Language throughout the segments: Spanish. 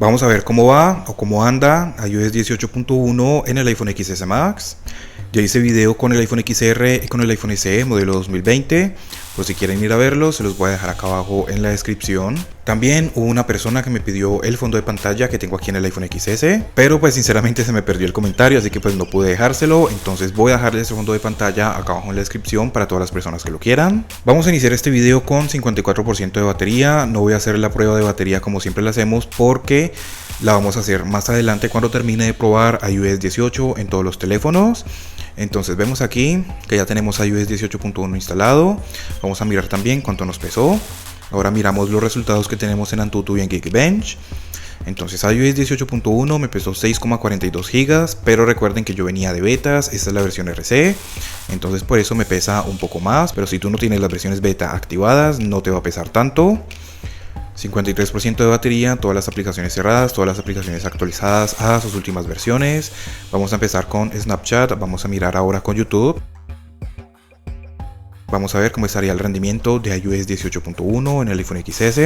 Vamos a ver cómo va o cómo anda iOS 18.1 en el iPhone XS Max. Ya hice video con el iPhone XR y con el iPhone SE modelo 2020. Pues si quieren ir a verlo, se los voy a dejar acá abajo en la descripción. También hubo una persona que me pidió el fondo de pantalla que tengo aquí en el iPhone XS, pero pues sinceramente se me perdió el comentario, así que pues no pude dejárselo. Entonces voy a dejarles ese fondo de pantalla acá abajo en la descripción para todas las personas que lo quieran. Vamos a iniciar este video con 54% de batería. No voy a hacer la prueba de batería como siempre la hacemos porque la vamos a hacer más adelante cuando termine de probar iOS 18 en todos los teléfonos. Entonces vemos aquí que ya tenemos iOS 18.1 instalado. Vamos a mirar también cuánto nos pesó. Ahora miramos los resultados que tenemos en Antutu y en Geekbench. Entonces iOS 18.1 me pesó 6,42 GB, pero recuerden que yo venía de betas, esta es la versión RC, entonces por eso me pesa un poco más, pero si tú no tienes las versiones beta activadas no te va a pesar tanto. 53% de batería, todas las aplicaciones cerradas, todas las aplicaciones actualizadas a sus últimas versiones. Vamos a empezar con Snapchat, vamos a mirar ahora con YouTube. Vamos a ver cómo estaría el rendimiento de iOS 18.1 en el iPhone XS.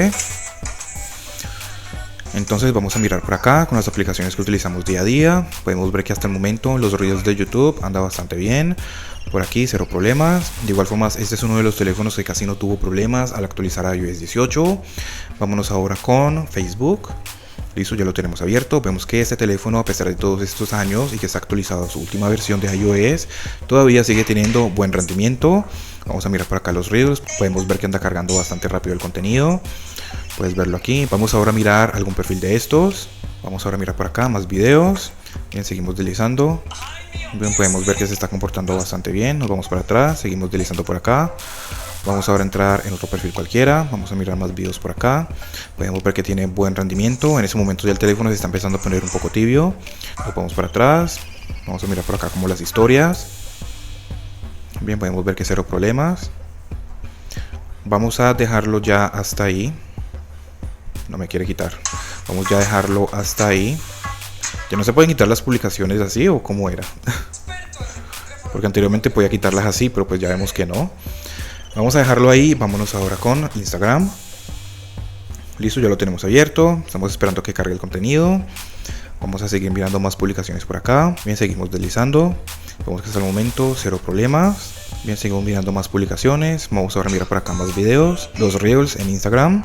Entonces vamos a mirar por acá con las aplicaciones que utilizamos día a día. Podemos ver que hasta el momento los Reels de YouTube anda bastante bien. Por aquí cero problemas. De igual forma este es uno de los teléfonos que casi no tuvo problemas al actualizar a iOS 18. Vámonos ahora con Facebook. Listo, ya lo tenemos abierto. Vemos que este teléfono, a pesar de todos estos años y que está actualizado a su última versión de iOS, todavía sigue teniendo buen rendimiento. Vamos a mirar por acá los Reels. Podemos ver que anda cargando bastante rápido el contenido. Puedes verlo aquí. Vamos ahora a mirar algún perfil de estos. Vamos ahora a mirar por acá más videos. Bien, seguimos deslizando. Bien, podemos ver que se está comportando bastante bien. Nos vamos para atrás, seguimos deslizando por acá. Vamos ahora a entrar en otro perfil cualquiera. Vamos a mirar más videos por acá. Podemos ver que tiene buen rendimiento. En ese momento ya el teléfono se está empezando a poner un poco tibio. Nos vamos para atrás. Vamos a mirar por acá como las historias. Bien, podemos ver que cero problemas. Vamos a dejarlo ya hasta ahí. No me quiere quitar. Vamos ya a dejarlo hasta ahí. Ya no se pueden quitar las publicaciones así o cómo era. Porque anteriormente podía quitarlas así, pero pues ya vemos que no. Vamos a dejarlo ahí. Vámonos ahora con Instagram. Listo, ya lo tenemos abierto. Estamos esperando que cargue el contenido. Vamos a seguir mirando más publicaciones por acá. Bien, seguimos deslizando. Vemos que hasta el momento cero problemas. Bien, seguimos mirando más publicaciones. Vamos ahora a mirar por acá más videos. Los Reels en Instagram.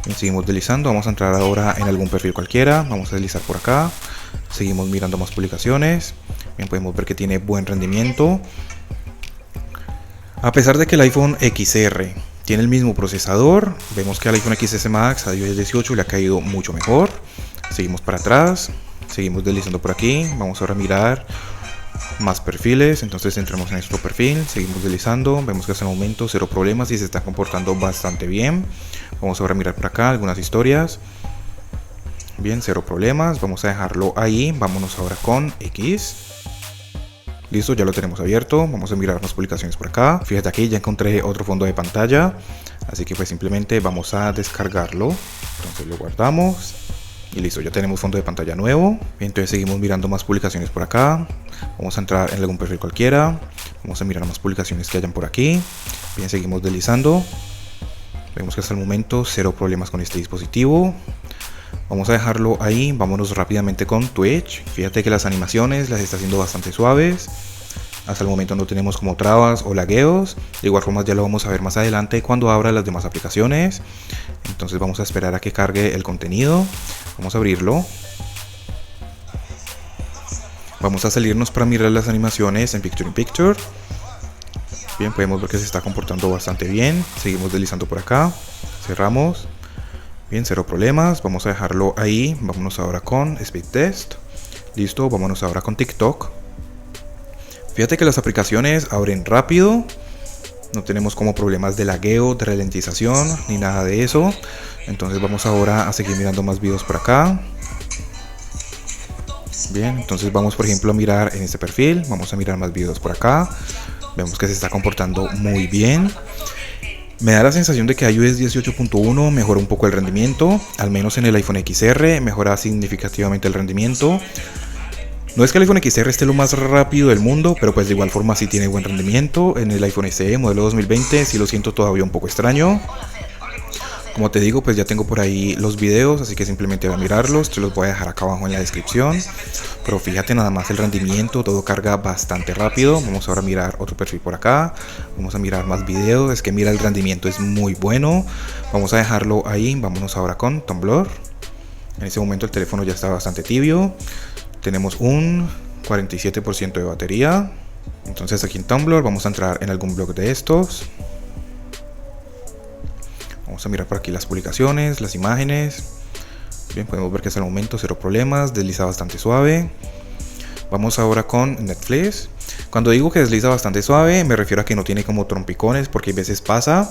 Bien, seguimos deslizando. Vamos a entrar ahora en algún perfil cualquiera. Vamos a deslizar por acá. Seguimos mirando más publicaciones. Bien, podemos ver que tiene buen rendimiento. A pesar de que el iPhone XR tiene el mismo procesador, vemos que al iPhone XS Max a iOS 18 le ha caído mucho mejor. Seguimos para atrás. Seguimos deslizando por aquí. Vamos ahora a mirar más perfiles. Entonces entremos en nuestro perfil. Seguimos deslizando. Vemos que hasta el momento cero problemas y se está comportando bastante bien. Vamos ahora a mirar por acá algunas historias. Bien, cero problemas. Vamos a dejarlo ahí. Vámonos ahora con X. Listo, ya lo tenemos abierto. Vamos a mirar más publicaciones por acá. Fíjate aquí, ya encontré otro fondo de pantalla. Así que pues simplemente vamos a descargarlo. Entonces lo guardamos. Y listo, ya tenemos fondo de pantalla nuevo. Bien, entonces seguimos mirando más publicaciones por acá. Vamos a entrar en algún perfil cualquiera. Vamos a mirar más publicaciones que hayan por aquí. Bien, seguimos deslizando. Vemos que hasta el momento cero problemas con este dispositivo. Vamos a dejarlo ahí. Vámonos rápidamente con Twitch. Fíjate que las animaciones las está haciendo bastante suaves. Hasta el momento no tenemos como trabas o lagueos. De igual forma ya lo vamos a ver más adelante cuando abra las demás aplicaciones. Entonces vamos a esperar a que cargue el contenido. Vamos a abrirlo. Vamos a salirnos para mirar las animaciones en Picture in Picture. Bien, podemos ver que se está comportando bastante bien. Seguimos deslizando por acá. Cerramos. Bien, cero problemas. Vamos a dejarlo ahí. Vámonos ahora con Speed Test. Listo, vámonos ahora con TikTok. Fíjate que las aplicaciones abren rápido. No tenemos como problemas de lagueo, de ralentización, ni nada de eso. Entonces vamos ahora a seguir mirando más videos por acá. Bien, entonces vamos por ejemplo a mirar en este perfil. Vamos a mirar más videos por acá. Vemos que se está comportando muy bien. Me da la sensación de que iOS 18.1 mejora un poco el rendimiento. Al menos en el iPhone XR mejora significativamente el rendimiento. No es que el iPhone XR esté lo más rápido del mundo, pero pues de igual forma sí tiene buen rendimiento. En el iPhone SE modelo 2020 sí lo siento todavía un poco extraño. Como te digo, pues ya tengo por ahí los videos, así que simplemente voy a mirarlos, te los voy a dejar acá abajo en la descripción. Pero fíjate nada más el rendimiento, todo carga bastante rápido. Vamos ahora a mirar otro perfil por acá, vamos a mirar más videos, es que mira, el rendimiento es muy bueno. Vamos a dejarlo ahí, vámonos ahora con Tumblr. En ese momento el teléfono ya está bastante tibio, tenemos un 47% de batería. Entonces aquí en Tumblr vamos a entrar en algún blog de estos. Vamos a mirar por aquí las publicaciones, las imágenes. Bien, podemos ver que hasta el momento cero problemas, desliza bastante suave. Vamos ahora con Netflix. Cuando digo que desliza bastante suave, me refiero a que no tiene como trompicones, porque a veces pasa,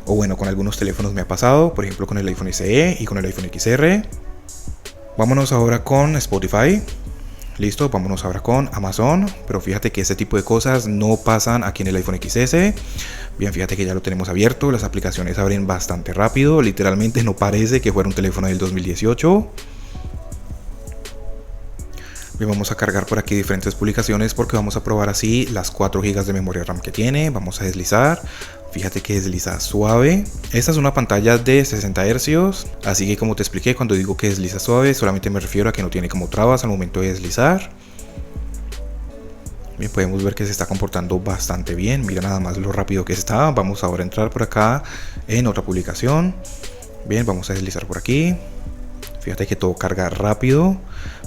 o bueno, con algunos teléfonos me ha pasado, por ejemplo con el iPhone SE y con el iPhone XR. Vámonos ahora con Spotify. Listo, vámonos ahora con Amazon, pero fíjate que este tipo de cosas no pasan aquí en el iPhone XS. Bien, fíjate que ya lo tenemos abierto, las aplicaciones abren bastante rápido, literalmente no parece que fuera un teléfono del 2018. Bien, vamos a cargar por aquí diferentes publicaciones porque vamos a probar así las 4 GB de memoria RAM que tiene. Vamos a deslizar, fíjate que desliza suave. Esta es una pantalla de 60 Hz, así que como te expliqué, cuando digo que desliza suave solamente me refiero a que no tiene como trabas al momento de deslizar. Bien, podemos ver que se está comportando bastante bien, mira nada más lo rápido que está. Vamos ahora a entrar por acá en otra publicación. Bien, vamos a deslizar por aquí, fíjate que todo carga rápido.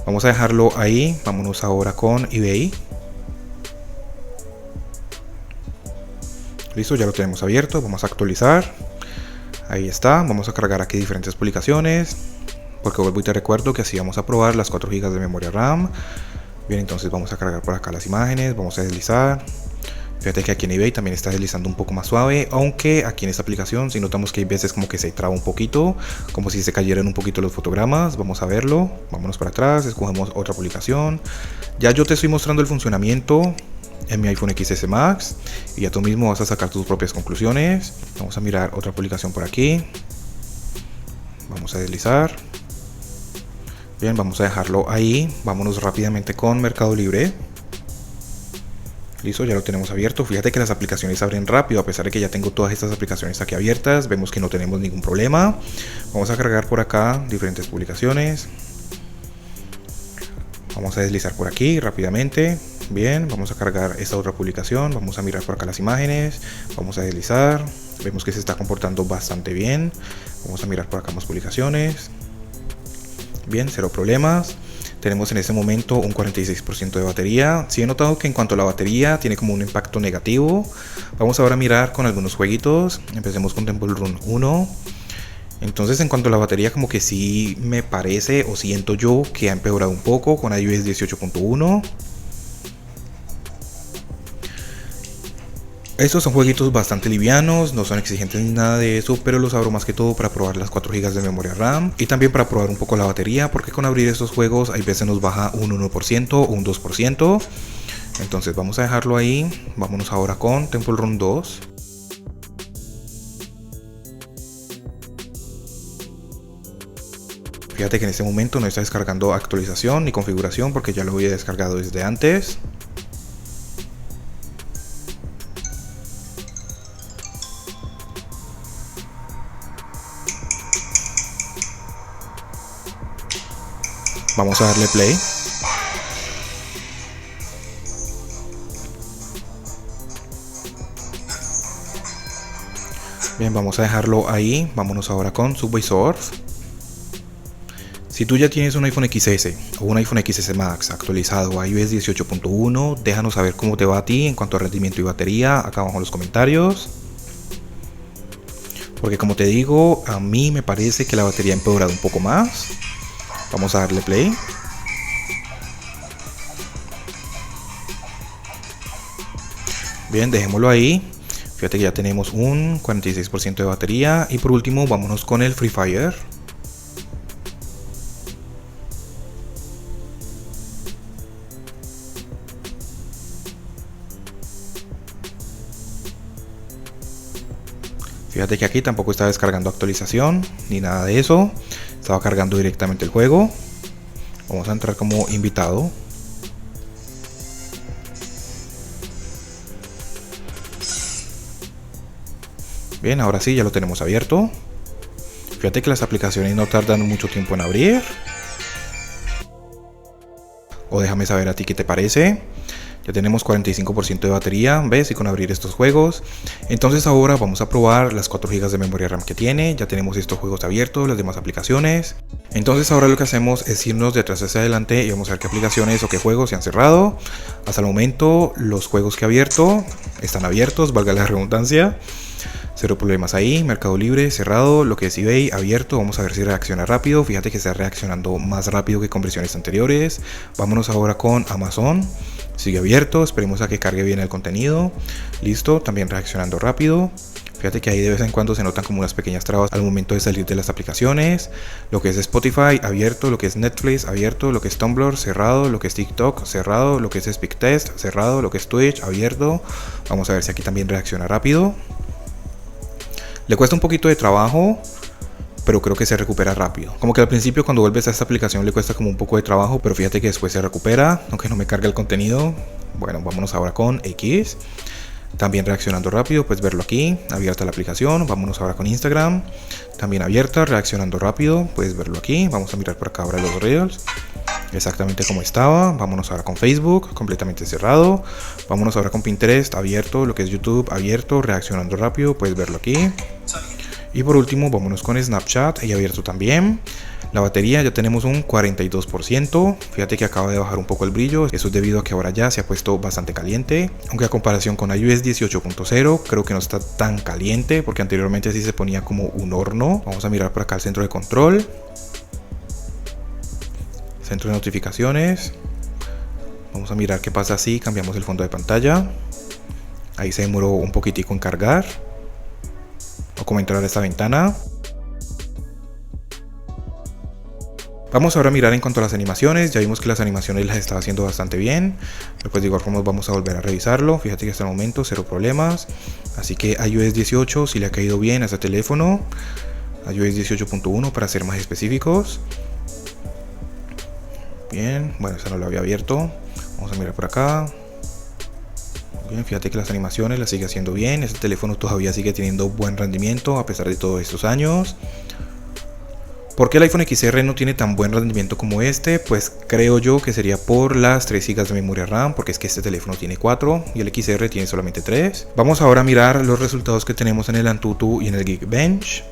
Vamos a dejarlo ahí, vámonos ahora con eBay. Listo, ya lo tenemos abierto, vamos a actualizar. Ahí está, vamos a cargar aquí diferentes publicaciones, porque vuelvo y te recuerdo que así vamos a probar las 4 GB de memoria RAM. Bien, entonces vamos a cargar por acá las imágenes, vamos a deslizar. Fíjate que aquí en eBay también está deslizando un poco más suave, aunque aquí en esta aplicación sí notamos que hay veces como que se traba un poquito, como si se cayeran un poquito los fotogramas. Vamos a verlo, vámonos para atrás, escogemos otra publicación. Ya yo te estoy mostrando el funcionamiento en mi iPhone XS Max y ya tú mismo vas a sacar tus propias conclusiones. Vamos a mirar otra publicación por aquí, vamos a deslizar. Bien, vamos a dejarlo ahí, vámonos rápidamente con Mercado Libre. Listo, ya lo tenemos abierto. Fíjate que las aplicaciones abren rápido, a pesar de que ya tengo todas estas aplicaciones aquí abiertas. Vemos que no tenemos ningún problema. Vamos a cargar por acá diferentes publicaciones. Vamos a deslizar por aquí rápidamente. Bien, vamos a cargar esta otra publicación. Vamos a mirar por acá las imágenes. Vamos a deslizar. Vemos que se está comportando bastante bien. Vamos a mirar por acá más publicaciones. Bien, cero problemas. Tenemos en este momento un 46% de batería. Sí he notado que en cuanto a la batería tiene como un impacto negativo. Vamos ahora a mirar con algunos jueguitos. Empecemos con Temple Run 1. Entonces en cuanto a la batería como que sí me parece o siento yo que ha empeorado un poco con iOS 18.1. Estos son jueguitos bastante livianos, no son exigentes ni nada de eso, pero los abro más que todo para probar las 4 GB de memoria RAM y también para probar un poco la batería, porque con abrir estos juegos hay veces nos baja un 1% o un 2%. Entonces vamos a dejarlo ahí, vámonos ahora con Temple Run 2. Fíjate que en este momento no está descargando actualización ni configuración porque ya lo había descargado desde antes. Vamos a darle play. Bien, vamos a dejarlo ahí. Vámonos ahora con Subway Surf. Si tú ya tienes un iPhone XS o un iPhone XS Max actualizado a iOS 18.1, déjanos saber cómo te va a ti en cuanto a rendimiento y batería acá abajo en los comentarios. Porque como te digo, a mí me parece que la batería ha empeorado un poco más. Vamos a darle play. Bien, dejémoslo ahí. Fíjate que ya tenemos un 46% de batería. Y por último, vámonos con el Free Fire. Fíjate que aquí tampoco está descargando actualización ni nada de eso. Estaba cargando directamente el juego. Vamos a entrar como invitado. Bien, ahora sí, ya lo tenemos abierto. Fíjate que las aplicaciones no tardan mucho tiempo en abrir. O déjame saber a ti qué te parece. Ya tenemos 45% de batería, ¿ves? Y con abrir estos juegos. Entonces ahora vamos a probar las 4 GB de memoria RAM que tiene. Ya tenemos estos juegos abiertos, las demás aplicaciones. Entonces ahora lo que hacemos es irnos de atrás hacia adelante y vamos a ver qué aplicaciones o qué juegos se han cerrado. Hasta el momento los juegos que he abierto están abiertos, valga la redundancia. Cero problemas ahí. Mercado Libre cerrado, lo que es eBay abierto. Vamos a ver si reacciona rápido. Fíjate que está reaccionando más rápido que con versiones anteriores. Vámonos ahora con Amazon. Sigue abierto, esperemos a que cargue bien el contenido. Listo, también reaccionando rápido. Fíjate que ahí de vez en cuando se notan como unas pequeñas trabas al momento de salir de las aplicaciones. Lo que es Spotify abierto, lo que es Netflix abierto, lo que es Tumblr cerrado, lo que es TikTok cerrado, lo que es SpeakTest cerrado, lo que es Twitch abierto. Vamos a ver si aquí también reacciona rápido. Le cuesta un poquito de trabajo, pero creo que se recupera rápido. Como que al principio cuando vuelves a esta aplicación le cuesta como un poco de trabajo, pero fíjate que después se recupera, aunque no me carga el contenido. Bueno, vámonos ahora con X. También reaccionando rápido, puedes verlo aquí, abierta la aplicación. Vámonos ahora con Instagram, también abierta, reaccionando rápido, puedes verlo aquí. Vamos a mirar por acá ahora los Reels, exactamente como estaba. Vámonos ahora con Facebook, completamente cerrado. Vámonos ahora con Pinterest, abierto, lo que es YouTube, abierto, reaccionando rápido, puedes verlo aquí. Y por último, vámonos con Snapchat, ahí abierto también. La batería ya tenemos un 42%. Fíjate que acaba de bajar un poco el brillo. Eso es debido a que ahora ya se ha puesto bastante caliente. Aunque a comparación con iOS 18.0, creo que no está tan caliente, porque anteriormente sí se ponía como un horno. Vamos a mirar por acá el centro de control. Centro de notificaciones. Vamos a mirar qué pasa si cambiamos el fondo de pantalla. Ahí se demoró un poquitico en cargar. O como entrar a esta ventana. Vamos ahora a mirar en cuanto a las animaciones. Ya vimos que las animaciones las estaba haciendo bastante bien, pero pues de igual forma vamos a volver a revisarlo. Fíjate que hasta el momento cero problemas. Así que iOS 18 sí le ha caído bien a este teléfono. iOS 18.1 para ser más específicos. Bien, bueno, esa no lo había abierto. Vamos a mirar por acá. Bien, fíjate que las animaciones las sigue haciendo bien. Este teléfono todavía sigue teniendo buen rendimiento a pesar de todos estos años. ¿Por qué el iPhone XR no tiene tan buen rendimiento como este? Pues creo yo que sería por las 3 GB de memoria RAM, porque es que este teléfono tiene 4 y el XR tiene solamente 3. Vamos ahora a mirar los resultados que tenemos en el Antutu y en el Geekbench.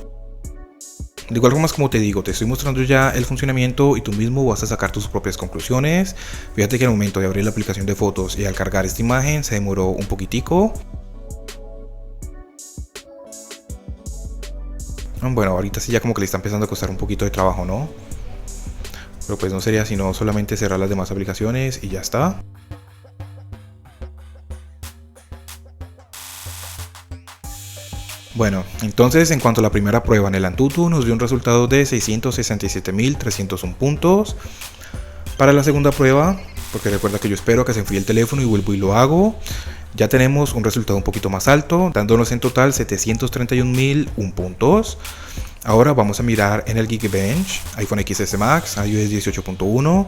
De igual forma, como te digo, te estoy mostrando ya el funcionamiento y tú mismo vas a sacar tus propias conclusiones. Fíjate que al momento de abrir la aplicación de fotos y al cargar esta imagen se demoró un poquitico. Bueno, ahorita sí ya como que le está empezando a costar un poquito de trabajo, ¿no? Pero pues no sería sino solamente cerrar las demás aplicaciones y ya está. Bueno, entonces en cuanto a la primera prueba en el Antutu nos dio un resultado de 667.301 puntos. Para la segunda prueba, porque recuerda que yo espero a que se enfríe el teléfono y vuelvo y lo hago, ya tenemos un resultado un poquito más alto, dándonos en total 731.001 puntos. Ahora vamos a mirar en el Geekbench, iPhone XS Max, iOS 18.1.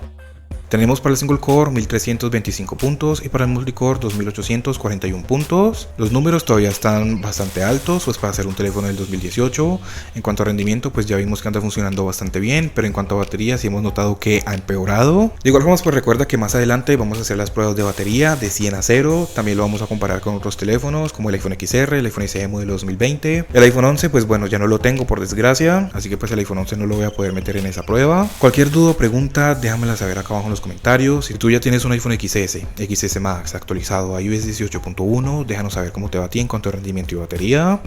Tenemos para el single core 1325 puntos y para el multicore 2841 puntos. Los números todavía están bastante altos, pues para ser un teléfono del 2018. En cuanto a rendimiento, pues ya vimos que anda funcionando bastante bien, pero en cuanto a batería sí hemos notado que ha empeorado. De igual forma, pues recuerda que más adelante vamos a hacer las pruebas de batería de 100 a 0. También lo vamos a comparar con otros teléfonos como el iPhone XR, el iPhone SE modelo 2020. El iPhone 11, pues bueno, ya no lo tengo por desgracia, así que pues el iPhone 11 no lo voy a poder meter en esa prueba. Cualquier duda o pregunta, déjamela saber acá abajo en los comentarios. Si tú ya tienes un iPhone XS Max actualizado a iOS 18.1, déjanos saber cómo te va a ti en cuanto a rendimiento y batería.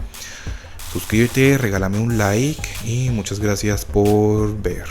Suscríbete, regálame un like y muchas gracias por ver.